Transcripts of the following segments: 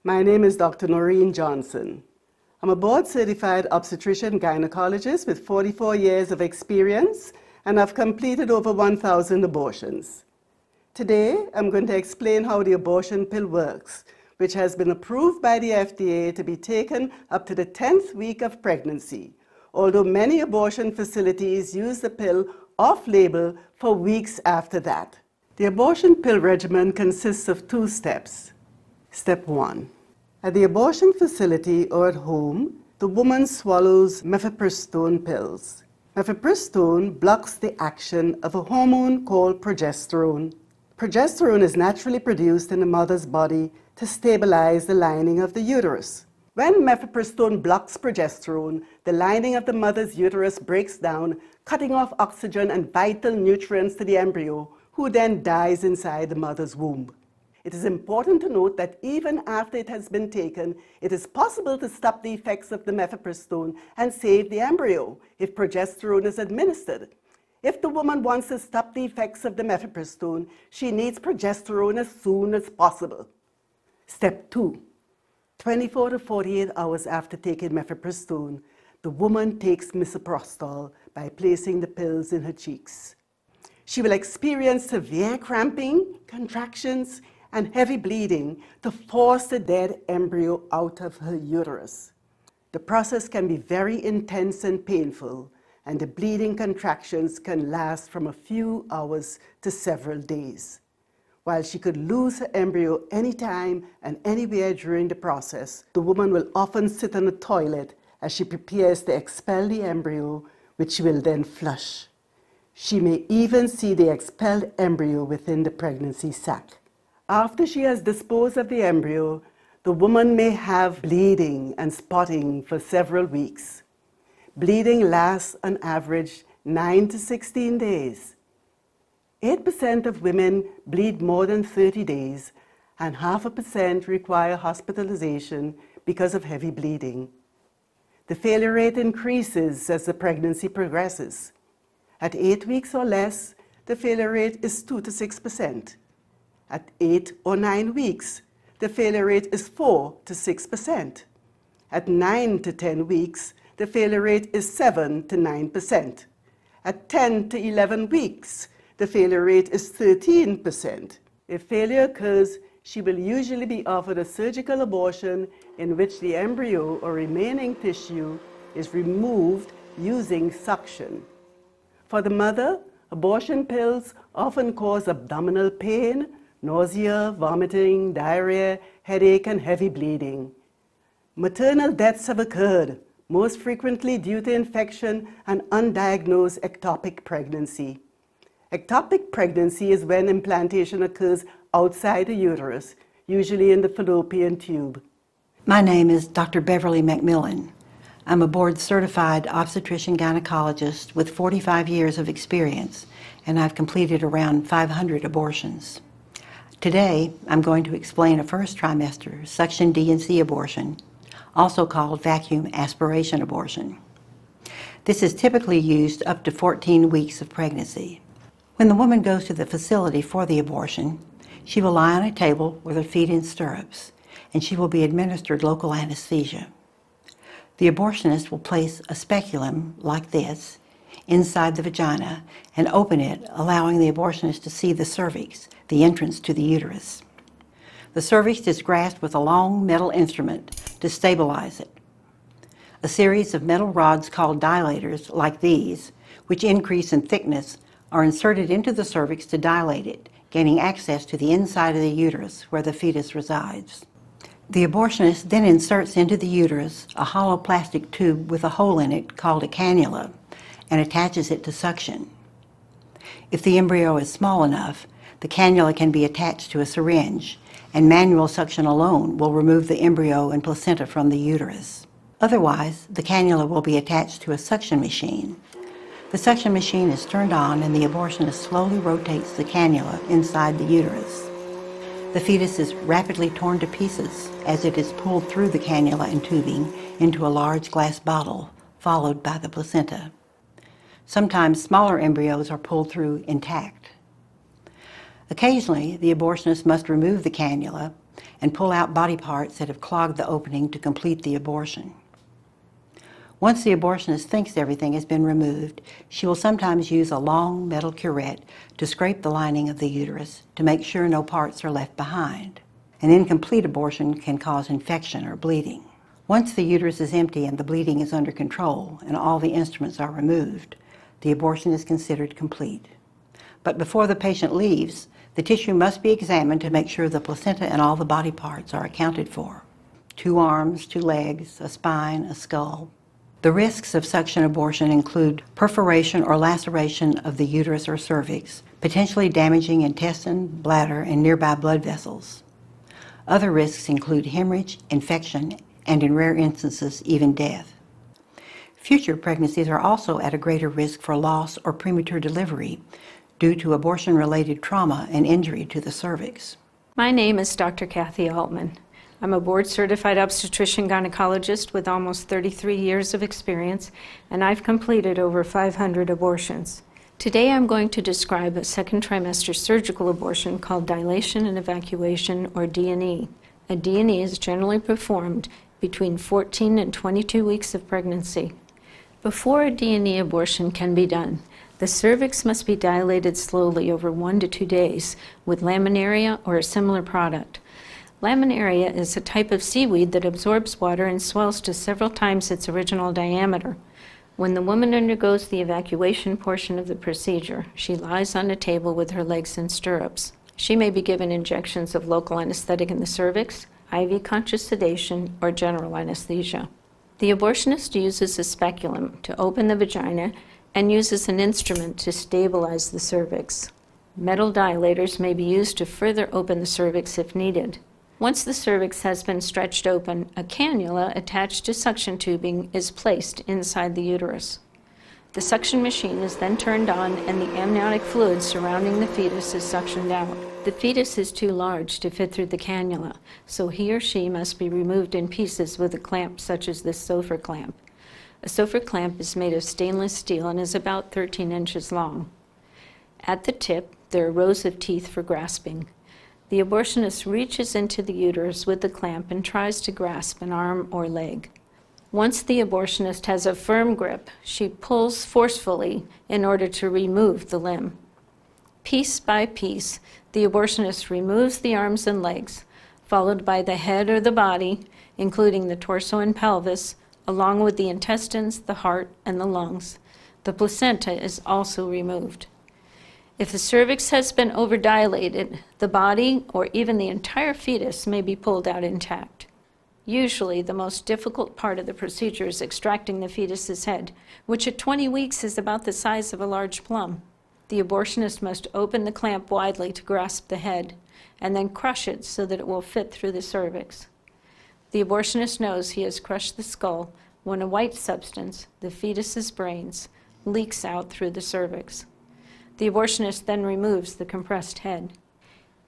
My name is Dr. Noreen Johnson. I'm a board-certified obstetrician gynecologist with 44 years of experience, and I've completed over 1,000 abortions. Today, I'm going to explain how the abortion pill works, which has been approved by the FDA to be taken up to the 10th week of pregnancy, although many abortion facilities use the pill off-label for weeks after that. The abortion pill regimen consists of 2 steps. Step 1. At the abortion facility or at home, the woman swallows mifepristone pills. Mifepristone blocks the action of a hormone called progesterone. Progesterone is naturally produced in the mother's body to stabilize the lining of the uterus. When mifepristone blocks progesterone, the lining of the mother's uterus breaks down, cutting off oxygen and vital nutrients to the embryo, who then dies inside the mother's womb. It is important to note that even after it has been taken, it is possible to stop the effects of the mifepristone and save the embryo if progesterone is administered. If the woman wants to stop the effects of the mifepristone, she needs progesterone as soon as possible. Step 2. 24 to 48 hours after taking mifepristone, the woman takes misoprostol by placing the pills in her cheeks. She will experience severe cramping, contractions, and heavy bleeding to force the dead embryo out of her uterus. The process can be very intense and painful, and the bleeding contractions can last from a few hours to several days. While she could lose her embryo anytime and anywhere during the process, the woman will often sit on the toilet as she prepares to expel the embryo, which she will then flush. She may even see the expelled embryo within the pregnancy sac. After she has disposed of the embryo, the woman may have bleeding and spotting for several weeks. Bleeding lasts on average 9 to 16 days. 8% of women bleed more than 30 days, and 0.5% require hospitalization because of heavy bleeding. The failure rate increases as the pregnancy progresses. At 8 weeks or less, the failure rate is 2 to 6%. At 8 or 9 weeks, the failure rate is 4 to 6%. At 9 to 10 weeks, the failure rate is 7 to 9%. At 10 to 11 weeks, the failure rate is 13%. If failure occurs, she will usually be offered a surgical abortion in which the embryo or remaining tissue is removed using suction. For the mother, abortion pills often cause abdominal pain, nausea, vomiting, diarrhea, headache, and heavy bleeding. Maternal deaths have occurred, most frequently due to infection and undiagnosed ectopic pregnancy. Ectopic pregnancy is when implantation occurs outside the uterus, usually in the fallopian tube. My name is Dr. Beverly McMillan. I'm a board-certified obstetrician gynecologist with 45 years of experience, and I've completed around 500 abortions. Today, I'm going to explain a first trimester suction D&C abortion, also called vacuum aspiration abortion. This is typically used up to 14 weeks of pregnancy. When the woman goes to the facility for the abortion, she will lie on a table with her feet in stirrups, and she will be administered local anesthesia. The abortionist will place a speculum like this inside the vagina and open it, allowing the abortionist to see the cervix, the entrance to the uterus. The cervix is grasped with a long metal instrument to stabilize it. A series of metal rods called dilators, like these, which increase in thickness, are inserted into the cervix to dilate it, gaining access to the inside of the uterus where the fetus resides. The abortionist then inserts into the uterus a hollow plastic tube with a hole in it called a cannula and attaches it to suction. If the embryo is small enough, the cannula can be attached to a syringe, and manual suction alone will remove the embryo and placenta from the uterus. Otherwise, the cannula will be attached to a suction machine. The suction machine is turned on and the abortionist slowly rotates the cannula inside the uterus. The fetus is rapidly torn to pieces as it is pulled through the cannula and tubing into a large glass bottle, followed by the placenta. Sometimes smaller embryos are pulled through intact. Occasionally, the abortionist must remove the cannula and pull out body parts that have clogged the opening to complete the abortion. Once the abortionist thinks everything has been removed, she will sometimes use a long metal curette to scrape the lining of the uterus to make sure no parts are left behind. An incomplete abortion can cause infection or bleeding. Once the uterus is empty and the bleeding is under control and all the instruments are removed, the abortion is considered complete. But before the patient leaves, the tissue must be examined to make sure the placenta and all the body parts are accounted for. 2 arms, 2 legs, a spine, a skull. The risks of suction abortion include perforation or laceration of the uterus or cervix, potentially damaging intestine, bladder, and nearby blood vessels. Other risks include hemorrhage, infection, and in rare instances, even death. Future pregnancies are also at a greater risk for loss or premature delivery due to abortion-related trauma and injury to the cervix. My name is Dr. Kathy Altman. I'm a board-certified obstetrician-gynecologist with almost 33 years of experience, and I've completed over 500 abortions. Today I'm going to describe a second trimester surgical abortion called Dilation and Evacuation, or D&E. A D&E is generally performed between 14 and 22 weeks of pregnancy. Before a D&E abortion can be done, the cervix must be dilated slowly over 1 to 2 days with laminaria or a similar product. Laminaria is a type of seaweed that absorbs water and swells to several times its original diameter. When the woman undergoes the evacuation portion of the procedure, she lies on a table with her legs in stirrups. She may be given injections of local anesthetic in the cervix, IV conscious sedation, or general anesthesia. The abortionist uses a speculum to open the vagina and uses an instrument to stabilize the cervix. Metal dilators may be used to further open the cervix if needed. Once the cervix has been stretched open, a cannula attached to suction tubing is placed inside the uterus. The suction machine is then turned on and the amniotic fluid surrounding the fetus is suctioned out. The fetus is too large to fit through the cannula, so he or she must be removed in pieces with a clamp such as this Sofer clamp. A Sofer clamp is made of stainless steel and is about 13 inches long. At the tip, there are rows of teeth for grasping. The abortionist reaches into the uterus with the clamp and tries to grasp an arm or leg. Once the abortionist has a firm grip, she pulls forcefully in order to remove the limb. Piece by piece, the abortionist removes the arms and legs, followed by the head or the body, including the torso and pelvis, along with the intestines, the heart, and the lungs. The placenta is also removed. If the cervix has been overdilated, the body or even the entire fetus may be pulled out intact. Usually, the most difficult part of the procedure is extracting the fetus's head, which at 20 weeks is about the size of a large plum. The abortionist must open the clamp widely to grasp the head, and then crush it so that it will fit through the cervix. The abortionist knows he has crushed the skull when a white substance, the fetus's brains, leaks out through the cervix. The abortionist then removes the compressed head.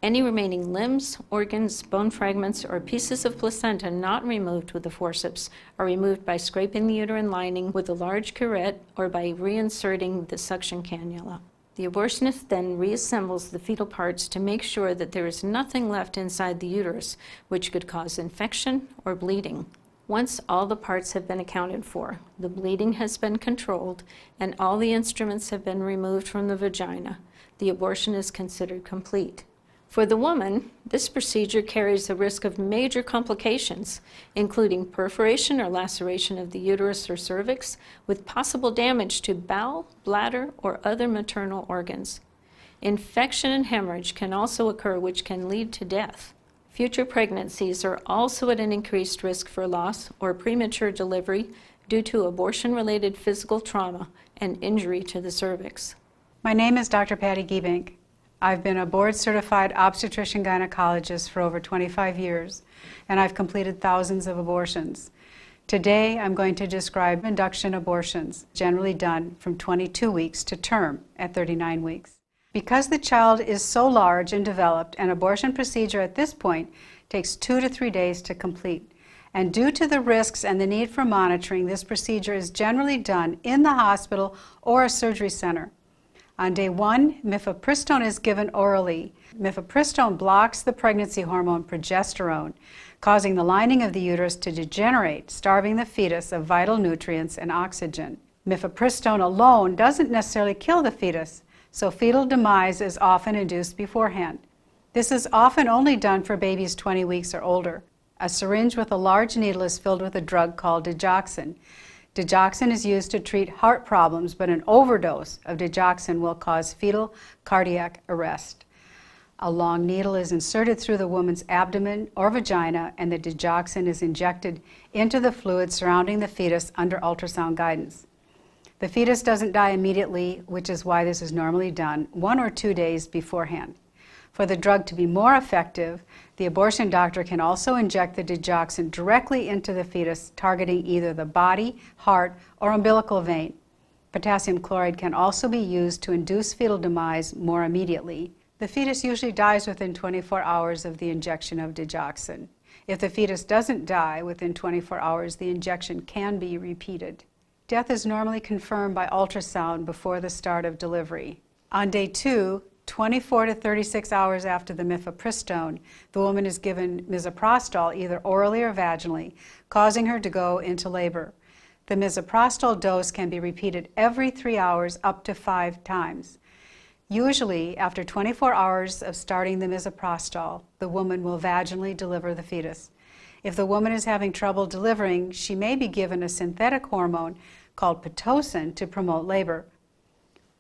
Any remaining limbs, organs, bone fragments, or pieces of placenta not removed with the forceps are removed by scraping the uterine lining with a large curette or by reinserting the suction cannula. The abortionist then reassembles the fetal parts to make sure that there is nothing left inside the uterus which could cause infection or bleeding. Once all the parts have been accounted for, the bleeding has been controlled, and all the instruments have been removed from the vagina, the abortion is considered complete. For the woman, this procedure carries a risk of major complications, including perforation or laceration of the uterus or cervix, with possible damage to bowel, bladder, or other maternal organs. Infection and hemorrhage can also occur, which can lead to death. Future pregnancies are also at an increased risk for loss or premature delivery due to abortion-related physical trauma and injury to the cervix. My name is Dr. Patty Giebink. I've been a board-certified obstetrician-gynecologist for over 25 years, and I've completed thousands of abortions. Today, I'm going to describe induction abortions, generally done from 22 weeks to term at 39 weeks. Because the child is so large and developed, an abortion procedure at this point takes 2 to 3 days to complete. And due to the risks and the need for monitoring, this procedure is generally done in the hospital or a surgery center. On day 1, mifepristone is given orally. Mifepristone blocks the pregnancy hormone progesterone, causing the lining of the uterus to degenerate, starving the fetus of vital nutrients and oxygen. Mifepristone alone doesn't necessarily kill the fetus, so fetal demise is often induced beforehand. This is often only done for babies 20 weeks or older. A syringe with a large needle is filled with a drug called digoxin. Digoxin is used to treat heart problems, but an overdose of digoxin will cause fetal cardiac arrest. A long needle is inserted through the woman's abdomen or vagina, and the digoxin is injected into the fluid surrounding the fetus under ultrasound guidance. The fetus doesn't die immediately, which is why this is normally done 1 or 2 days beforehand. For the drug to be more effective, the abortion doctor can also inject the digoxin directly into the fetus, targeting either the body, heart, or umbilical vein. Potassium chloride can also be used to induce fetal demise more immediately. The fetus usually dies within 24 hours of the injection of digoxin. If the fetus doesn't die within 24 hours, the injection can be repeated. Death is normally confirmed by ultrasound before the start of delivery. On day 2, 24 to 36 hours after the mifepristone, the woman is given misoprostol either orally or vaginally, causing her to go into labor. The misoprostol dose can be repeated every 3 hours up to 5 times. Usually, after 24 hours of starting the misoprostol, the woman will vaginally deliver the fetus. If the woman is having trouble delivering, she may be given a synthetic hormone called Pitocin to promote labor.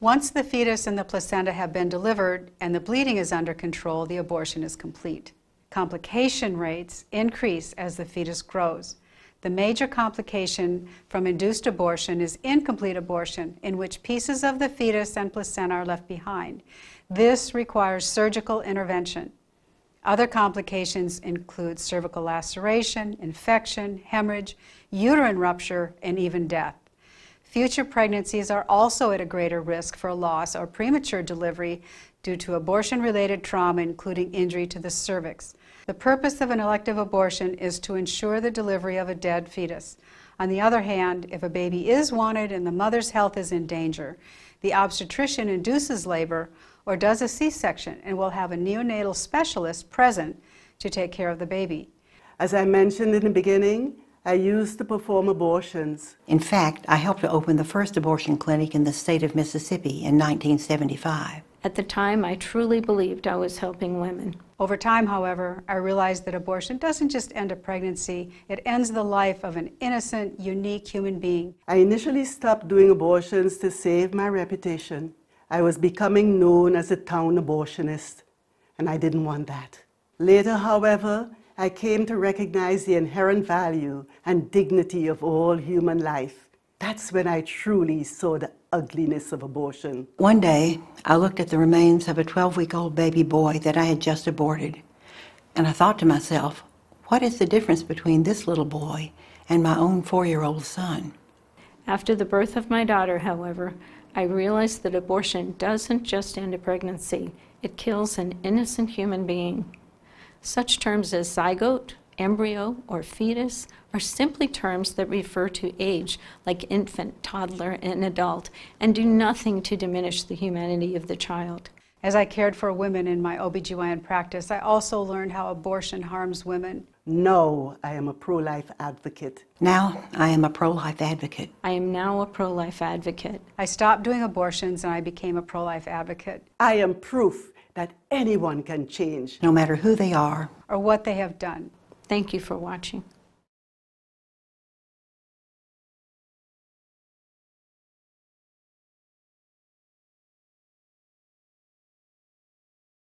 Once the fetus and the placenta have been delivered and the bleeding is under control, the abortion is complete. Complication rates increase as the fetus grows. The major complication from induced abortion is incomplete abortion, in which pieces of the fetus and placenta are left behind. This requires surgical intervention. Other complications include cervical laceration, infection, hemorrhage, uterine rupture, and even death. Future pregnancies are also at a greater risk for loss or premature delivery due to abortion-related trauma, including injury to the cervix. The purpose of an elective abortion is to ensure the delivery of a dead fetus. On the other hand, if a baby is wanted and the mother's health is in danger, the obstetrician induces labor or does a C-section and will have a neonatal specialist present to take care of the baby. As I mentioned in the beginning, I used to perform abortions. In fact, I helped to open the first abortion clinic in the state of Mississippi in 1975. At the time, I truly believed I was helping women. Over time, however, I realized that abortion doesn't just end a pregnancy, it ends the life of an innocent, unique human being. I initially stopped doing abortions to save my reputation. I was becoming known as a town abortionist, and I didn't want that. Later, however, I came to recognize the inherent value and dignity of all human life. That's when I truly saw the ugliness of abortion. One day, I looked at the remains of a 12-week-old baby boy that I had just aborted, and I thought to myself, what is the difference between this little boy and my own 4-year-old son? After the birth of my daughter, however, I realized that abortion doesn't just end a pregnancy, it kills an innocent human being. Such terms as zygote, embryo, or fetus are simply terms that refer to age, like infant, toddler, and adult, and do nothing to diminish the humanity of the child. As I cared for women in my OBGYN practice, I also learned how abortion harms women. Now I am a pro-life advocate. Now I am a pro-life advocate. I am now a pro-life advocate. I stopped doing abortions and I became a pro-life advocate. I am proof that anyone can change, No matter who they are or what they have done. Thank you for watching.